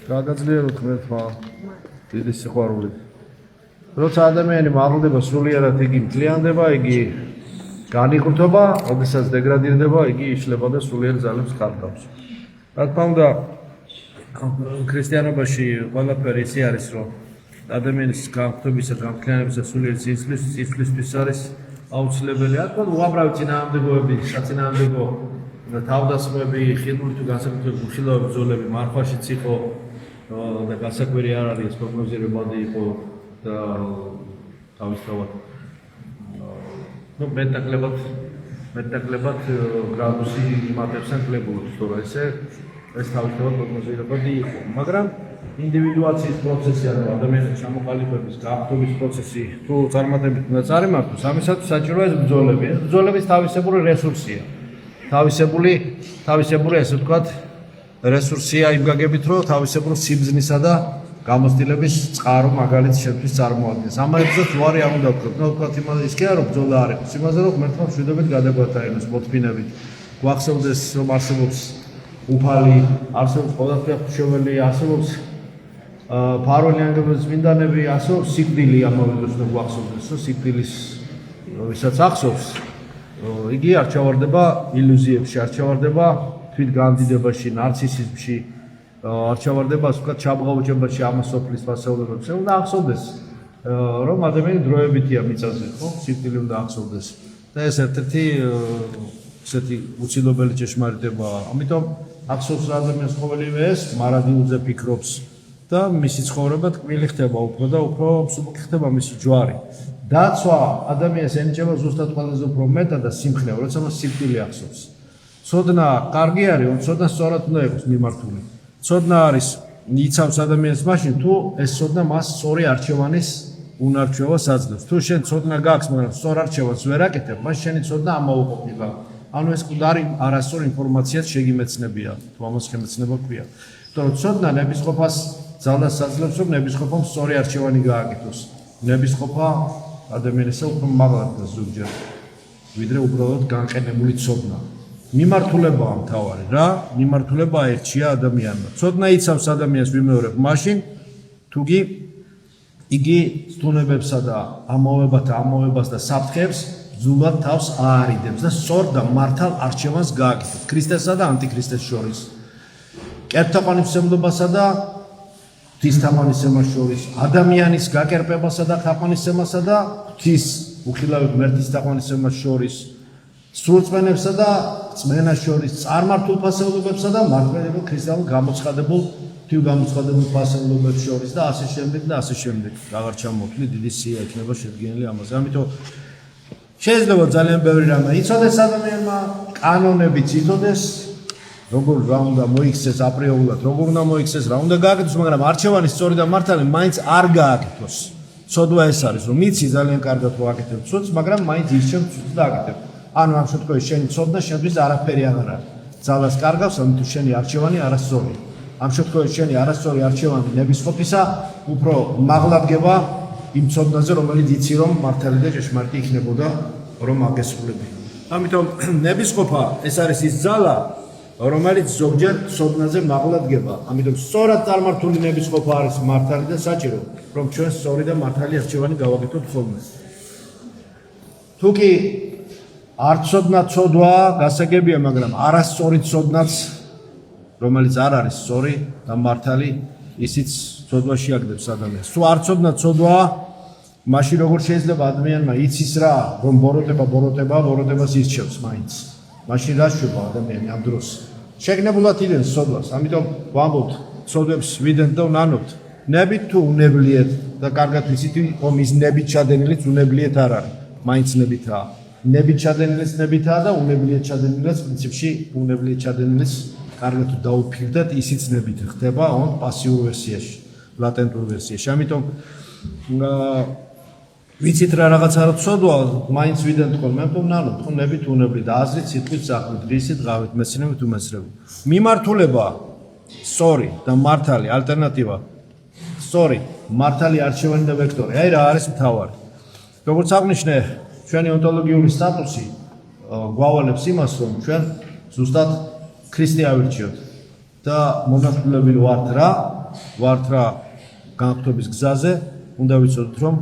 გაგაძლიეროთ ღმერთმა დიდი სიყვარულით. როცა ადამიანი მაღლდება სულიერად, იგი მთლიანდება, იგი განიკრთობა, როდესაც დეგრადირდება, იგი იშლება და სულიერ ძალებს ხარდავს. რა თქმა უნდა, ქრისტიანობაში ყველაფერი ისე არის, რომ ადამიანის განკრთობისა, განთლიანებისა სულიერ სიცვლისთვის არის აუცილებელი. რა თქმა უნდა, უამრავი წინააღმდეგობები, საწინააღმდეგო თავდასხმები, ხილული თუ განსაკუთრებული ხილავი ბრძოლები მარხვაშიც იყო და გასაკვირი არ არის, პროგნოზირებადი იყო და თავისთავად მეტნაკლებად გრადუსი იმატებს ან კლებულობს, თორე ეს თავისთავად პროგნოზირებადი იყო. მაგრამ ინდივიდუაციის პროცესი ან ადამიანის ჩამოყალიბების, გააღწობის პროცესი თუ წარმატებით უნდა წარიმართოს, ამისათვის საჭიროა ეს ბრძოლები. ეს ბრძოლების თავისებური რესურსია. თავისებური ესე ვთქვათ, რესურსია იმ გაგებით, რომ თავისებური სიბრძნისა და გამოცდილების წყარო მაგალითს შეთვის წარმოადგენს. ამაებსაც უარი არ უნდა ვქნათ. ვთქვათ იმაზე ის კი არა, რომ ბრძოლა არ იყოს. იმაზე რომ ღმერთმა მშვიდობით გადაგვატაროს მოთმინებით. გვახსოვდეს, რომ არსებობს უფალი, არსებობს ყოველდღე ღვთისმშობელი, არსებობს ფარული ანგელოზის წმინდანები, არსებობს სიკვდილი ამავე დროს უნდა გვახსოვდეს, რომ სიკვდილის ვისაც ახსოვს, იგი არ ჩავარდება ილუზიებში, არ ჩავარდება თვითგანდიდებაში, ნარცისიზმში, არ ჩავარდება ასე ვთქვათ ჩაბღაუჭებაში, ამასოფლის ფასეულებებში. უნდა ახსოვდეს, რომ ადამიანი დროებითია მიწაზე, ხო? სიკვდილი უნდა ახსოვდეს. და ეს ერთ-ერთი ესეთი უცილობელი ჭეშმარიტებაა. ამიტომ ახსოვს რა ადამიანს ყოველივე ეს მარადიულზე ფიქრობს და მისი ცხოვრება ტკბილი ხდება უფრო და უფრო მსუბუქი ხდება მისი ჯვარი. დაცვა ადამიანს ენიჭება ზუსტად ყველაზე უფრო მეტად და სიმხნევა, როცა მას სიკვდილი ახსოვს. ცოდნა კარგი არის, ცოდნა სწორად უნდა იყოს მიმართული. ცოდნა არის იცავს ადამიანს მაშინ, თუ ეს ცოდნა მას სწორი არჩევანის უნარჩვევას აძლევს. თუ შენ ცოდნა გაქვს, მაგრამ სწორ არჩევანს ვერ აკეთებ, მაშინ შენი ცოდნა ამაუყოფილა. ანუ ეს კუდარი არასწორ ინფორმაციას შეგიმეცნებია, თუ ამას შემეცნება ქვია. იმიტომ რომ ცოდნა ნებისყოფას ძალას აძლევს, რომ ნებისყოფამ სწორი არჩევანი გააკეთოს. ნებისყოფა ადამიანისა უფრო მაღლად და ზოგჯერ ვიდრე უბრალოდ განყენებული ცოდნა. მიმართულებაა მთავარი რა, მიმართულება ერთია ადამიანმა. ცოდნა იცავს ადამიანს ვიმეორებ მაშინ, თუგი იგი სტუნებებსა და ამოვებას და საფრთხეებს ზუმად თავს აარიდებს და სწორ და მართალ არჩევანს გააკეთებს ქრისტესა და ანტიქრისტეს შორის. კეთთაყვანისმცემლობასა და ღვთისთაყვანისცემას შორის, ადამიანის გაკერპებასა და თაყვანისცემასა და ღვთის უხილავი ღმერთის თაყვანისცემას შორის, სრულწმენებსა და წმენას შორის, წარმართულ ფასეულებებსა და მართლმადიდებლურ ქრისტიანულ გამოცხადებულ ფასეულებებს შორის და ასე შემდეგ და ასე შემდეგ. აღარ ჩამოვთვლი, დიდი სია იქნება შედგენილი ამაზე. ამიტომ შეიძლება ძალიან ბევრი რამე იცოდეს ადამიანმა, კანონებიც იცოდეს, როგორ რა უნდა მოიქცეს აპრიორულად, როგორ უნდა მოიქცეს, რა უნდა გააკეთოს, მაგრამ არჩევანი სწორი და მართალი მაინც არ გააკეთოს. ცოდვა ეს არის, რომ იცი ძალიან კარგად რომ აკეთებ ცოდს, მაგრამ მაინც ირჩევ ცოდს და აკეთებ. ანუ ამ შემთხვევაში შენი ცოდნა შენთვის არაფერი აღარ არის. ძალას კარგავს, ამიტომ შენი არჩევანი არასწორია. ამ შემთხვევაში შენი არასწორი არჩევანი ნებისყოფისა უფრო მაღლა დგება იმ ცოდნაზე, რომელიც იცი რომ მართალი და ჭეშმარიტი იქნებოდა რომ აგესრულები. ამიტომ ნებისყოფა ეს არის ის ძალა, რომელიც ზოგჯერ ცოდნაზე მაღლა დგება. ამიტომ სწორად წარმართული ნებისყოფა არის მართალი და საჭირო, რომ ჩვენ სწორი და მართალი არჩევანი გავაკეთოთ ხოლმე. თუკი არ ცოდნა ცოდვაა, გასაგებია, მაგრამ არასწორი ცოდნაც, რომელიც არ არის სწორი და მართალი, ისიც ცოდვაში აგდებს ადამიანს. თუ არ ცოდნა ცოდვაა, მაშინ როგორ შეიძლება ადამიანმა იცის რა, რომ ბოროტებას ირჩევს მაინც. მაშინ რა შვება ადამიანი ამ დროს? შეგნებულად იდენს ცოდვას. ამიტომ ვამბობთ, ცოდვებს ვიდენთ და ვნანობთ. ნებით თუ უნებლიეთ და კარგად ვიცით, რომ ის ნებით ჩადენილიც უნებლიეთ არ არის, მაინც ნებითაა. ნებით ჩადენილიც ნებითაა და უნებლიეთ ჩადენილიც პრინციპში უნებლიეთ ჩადენილიც კარგად თუ დაუფიქრდეთ, ისიც ნებით ხდება პასიურ ვერსიაში, ლატენტურ ვერსიაში. ამიტომ ვიცით რა რაღაცა რა ცოდვა, მაინც ვიდენთ ხოლმე, ამიტომ ვნანობთ, ხო ნებით უნებლი და აზრით, სიტყვით, საქმით, რისით, ღავით, მეცნიერებით, უმეცნიერებით. მიმართულება სწორი და მართალი ალტერნატივა, სწორი, მართალი არჩევანი და ვექტორი. აი რა არის მთავარი. როგორც აღნიშნე, ჩვენი ონტოლოგიური სტატუსი გვავალებს იმას, რომ ჩვენ ზუსტად ქრისტე ავირჩიოთ და მონათლულები ვართ რა, ვართ რა განათლების გზაზე, უნდა ვიცოდოთ, რომ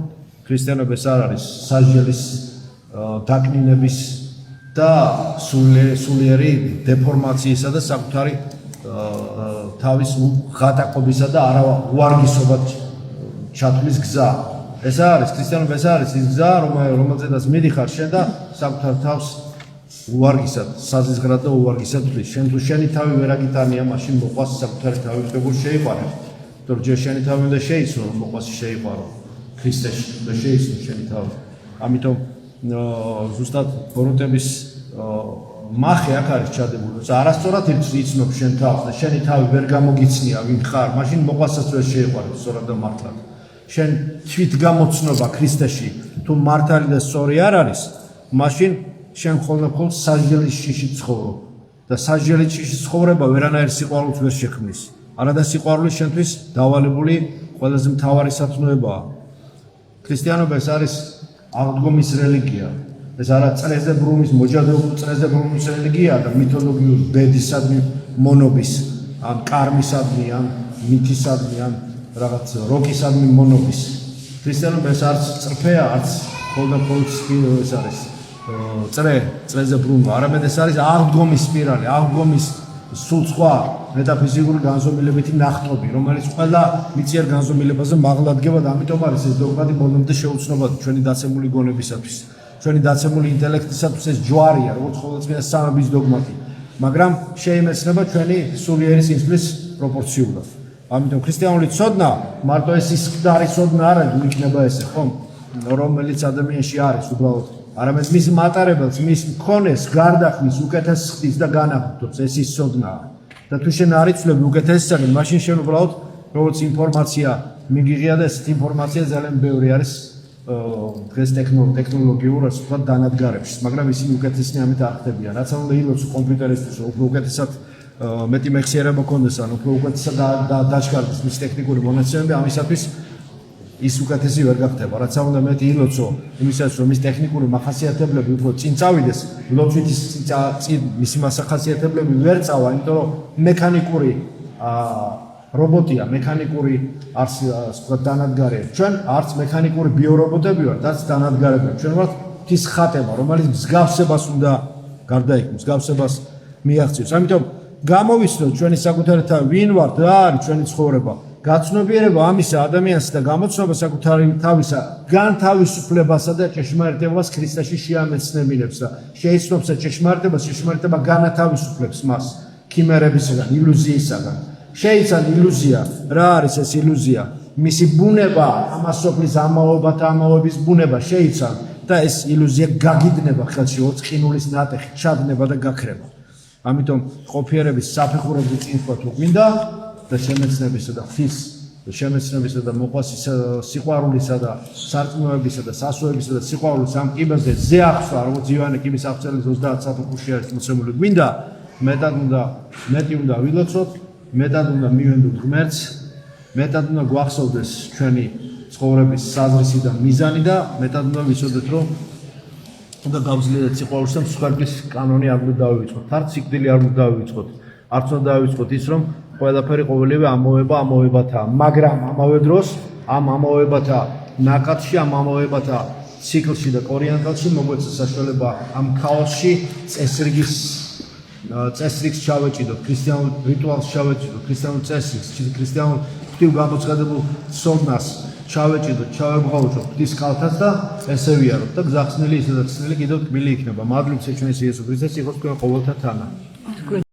ქრისტიანობა ეს არ არის სასჯელის დაკნინების და სულიერი დეფორმაციისა და საკუთარი თავის ღატაკობისა და არაუარგისობად ჩათვლის გზა. ეს არის ქრისტიანობა, ეს არის ის გზა, რომელზედაც მიდიხარ შენ და საკუთარ თავს უარგისად, საზიზღრად და უარგისად თვლის. შენ თუ შენი თავი ვერ აგიტანია, მაშინ მოყვას საკუთარი თავი როგორ შეიყვანებ. თორე ჯერ შენი თავი უნდა შეიცნო, რომ მოყვას შეიყვარო ქრისტეში და შეიცნო შენი თავი. ამიტომ ზუსტად ბოროტების მახე აქ არის ჩადებული. არასწორად იცნობ შენ თავს და შენი თავი ვერ გამოგიცნია ვინ ხარ, მაშინ მოყვასაც ვერ შეიყვანებ სწორად და მართლად. შენ თვითგამოცნობა ქრისტეში თუ მართალი და სწორი არ არის, მაშინ შენ ხოლმე სასჯელის შიში ცხოვრობ და სასჯელის შიში ცხოვრება ვერანაირ სიყვარულს ვერ შექმნის. არადა სიყვარული შენთვის დავალებული ყველაზე მთავარი სათნოებაა. ქრისტიანობა ეს არის აღდგომის რელიგია. ეს არა წრეზე ბრუნვის მოჯადებული წრეზე ბრუნვის რელიგიაა და მითოლოგიური ბედისადმი მონობის ან კარმისადმი ან მითისადმი ან რაღაც როკისადმი მონობის. ქრისტიანობა ეს არც წრფეა, არც ხოლმე ეს არის წრეზე ბრუნვა, არამედ ეს არის აღდგომის სპირალი, აღდგომის სულ სხვა მეტაფიზიკური განზომილებითი ნახტობი, რომელიც ყველა მიწიერ განზომილებაზე მაღლა დგება და ამიტომ არის ეს დოგმატი ბოლომდე შეუცნობადი ჩვენი დაცემული გონებისათვის. ჩვენი დაცემული ინტელექტისათვის ეს ჯვარია, როგორც ყოველწლინა სამების დოგმატი, მაგრამ შეიმეცნება ჩვენი სულიერი სიმსვლის პროპორციულად. ამიტომ ქრისტიანული ცოდნა მარტო ეს ისხდარი ცოდნა არ არის, იქნება ესე, ხომ? რომელიც ადამიანში არის უბრალოდ, არამედ მის მატარებელს, მის მქონეს გარდაქმნის უკეთეს ხდის და განაგრძობს, ეს ის ცოდნაა. და თუ შენ არ იცვლები უკეთესისაგან, მაშინ შენ უბრალოდ როგორც ინფორმაცია მიგიღია და ეს ინფორმაცია ძალიან ბევრი არის დღეს ტექნოლოგიურ ასე დანადგარებში, მაგრამ ისინი უკეთესნი ამით არ ხდებიან. რაც უნდა ილოცო კომპიუტერისთვის, უფრო უკეთესად მეტი მეხსიერება გქონდეს, ან უფრო უკეთესად დაჩქარდეს მის ტექნიკური მონაცემები, ამისათვის ის უკეთესი ვერ გახდება. რაც უნდა მეტი ილოცო იმისათვის, რომ მის ტექნიკური მახასიათებლები უფრო წინ წავიდეს, ლოცვით მისი მასახასიათებლები ვერ წავა, იმიტომ რომ მექანიკური რობოტია, მექანიკური არც დანადგარია. ჩვენ არც მექანიკური ბიორობოტები ვართ, არც დანადგარებია. ჩვენ ვართ ღვთის ხატება, რომელიც მსგავსებას უნდა გარდაიქმნას, მსგავსებას მიაღწიოს. ამიტომ გამოვიცნოთ ჩვენი საკუთარი თავი, ვინ ვართ, რა არის ჩვენი ცხოვრება. გაცნობიერება ამისა ადამიანს და გამოცნობა საკუთარი თავისა განთავისუფლებასა და ჭეშმარიტებას ქრისტეში შეამეცნებინებს და შეიცნობს ჭეშმარიტებას, ჭეშმარიტება განათავისუფლებს მას ქიმერებისგან, ილუზიისგან. შეიცან ილუზია, რა არის ეს ილუზია? მისი ბუნება, ამას სოფლის ამაობათა ამაოების ბუნება შეიცან და ეს ილუზია გაგიდნება ხელში, ოცხინულის ნატეხი, ჩადნება და გაქრება. ამიტომ ყოფიერების საფეხურებზე წინსვლა თუ გვინდა და შემეცნებისა და ღვთის შემეცნებისა და მოყვას სიყვარულისა და სარწმუნოებისა და სასუებისა და სიყვარულის ამ კიბეზე ზეახსვა, როგორც ივანე კიბის აღწერის 30 საფეხურში არის მოცემული გვინდა, მეტი უნდა ვილოცოთ, მეტად უნდა მივენდოთ ღმერთს, მეტად უნდა გვახსოვდეს ჩვენი ცხოვრების საზრისი და მიზანი და მეტად უნდა ვიცოდეთ, რომ უნდა გავძლიეროთ სიყვარულს და მსხვერპლის კანონი არ უნდა დავივიწყოთ, არც სიკვდილი არ უნდა დავივიწყოთ, არც უნდა დავივიწყოთ ის, რომ ყველაფერი ყოველივე ამოებათაა, მაგრამ ამავე დროს ამ ამოებათა ნაკადში, ამ ამოებათა ციკლში და კორიანტალში მოგვეცა საშუალება ამ ქაოსში წესრიგს ჩავეჭიდოთ, ქრისტიანულ რიტუალს ჩავეჭიდოთ, ქრისტიანულ წესრიგს, ქრისტიანულ ღვთივგამოცხადებულ ცოდნას ჩავეჭიდოთ, ჩავებღავჭოთ ღვთის კალთას და ესე ვიაროთ და გზახსნილი ისედაც ხსნილი კიდევ ტკბილი იქნება. მადლობთ ჩვენს იესო ქრისტეს, იყოს თქვენ ყოველთა თანა.